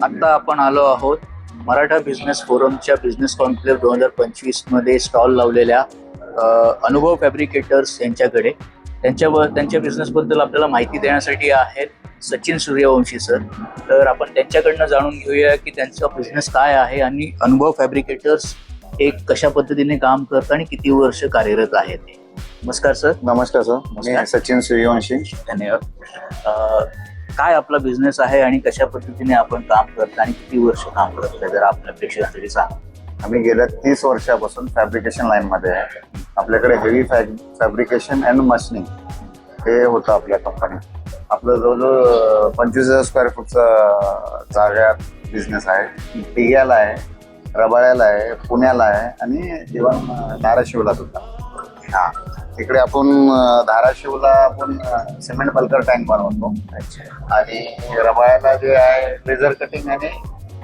आता आपण आलो आहोत मराठा बिझनेस फोरमच्या बिझनेस कॉन्क्लेव्ह 2025 मध्ये स्टॉल लावलेल्या अनुभव फॅब्रिकेटर्स यांच्याकडे. त्यांच्या बिझनेसबद्दल आपल्याला माहिती देण्यासाठी आहेत सचिन सूर्यवंशी सर. तर आपण त्यांच्याकडनं जाणून घेऊया की त्यांचा बिझनेस काय आहे आणि अनुभव फॅब्रिकेटर्स हे कशा पद्धतीने काम करतात आणि किती वर्ष कार्यरत आहे ते. नमस्कार सर. नमस्कार सर, मी सचिन सूर्यवंशी. धन्यवाद. काय आपला बिझनेस आहे आणि कशा पद्धतीने आपण काम करता आणि किती वर्ष काम करता जर आपल्या प्रेक्षकांसाठी सांगा. आम्ही गेल्या 30 वर्षापासून फॅब्रिकेशन लाईन मध्ये आहे. आपल्याकडे हेवी फॅब्रिकेशन अँड मशिनिंग हे होतं आपल्या कंपनीत. आपलं जवळजवळ 25,000 स्क्वेअर फूटचा जागा बिझनेस आहे. टिग्याला आहे, रबाळ्याला आहे, पुण्याला आहे आणि इव्हन धाराशिवला सुद्धा. हा, तिकडे आपण धाराशिवला आपण सिमेंट बल्कर टँक बनवतो. आणि रबाळ्याला जे आहे लेझर कटिंग आणि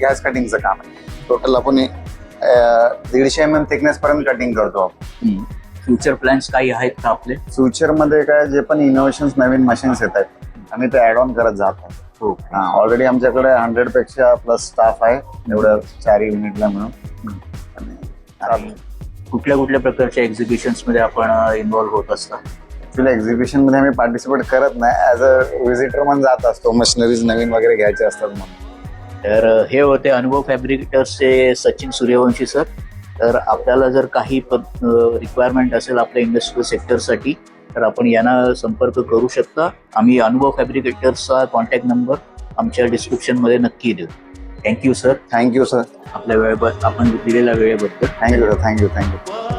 गॅस कटिंगचं काम आहे. टोटल आपण 150 mm थिकनेस पर्यंत कटिंग करतो आपण. फ्युचर प्लॅन्स काही आहेत का आपले? फ्युचर मध्ये काय जे पण इनोव्हेशन्स नवीन मशीन्स येत आहेत आम्ही ते ऍड ऑन करत जातो. ऑलरेडी आमच्याकडे 100 पेक्षा प्लस स्टाफ आहे एवढ्या 4 युनिटला म्हणून. आणि कुठल्या कुठल्या प्रकारच्या एक्झिबिशन्स मध्ये आपण इन्व्हॉल्व्ह होत असता? ऍक्च्युली एक्झिबिशन मध्ये आम्ही पार्टिसिपेट करत नाही, ऍज अ व्हिजिटर म्हणून जात असतो. मशिनरीज नवीन वगैरे घ्यायचे असतात म्हणून. तर हे होते अनुभव फॅब्रिकेटर्सचे सचिन सूर्यवंशी सर. तर आपल्याला जर काही रिक्वायरमेंट असेल आपल्या इंडस्ट्रियल सेक्टरसाठी तर आपण यांना संपर्क करू शकता. आम्ही अनुभव फॅब्रिकेटर्सचा कॉन्टॅक्ट नंबर आमच्या डिस्क्रिप्शनमध्ये नक्की देऊ. Thank you sir. Thank you sir. आपल्या आपण दिलेल्या वेळेबद्दल थँक्यू.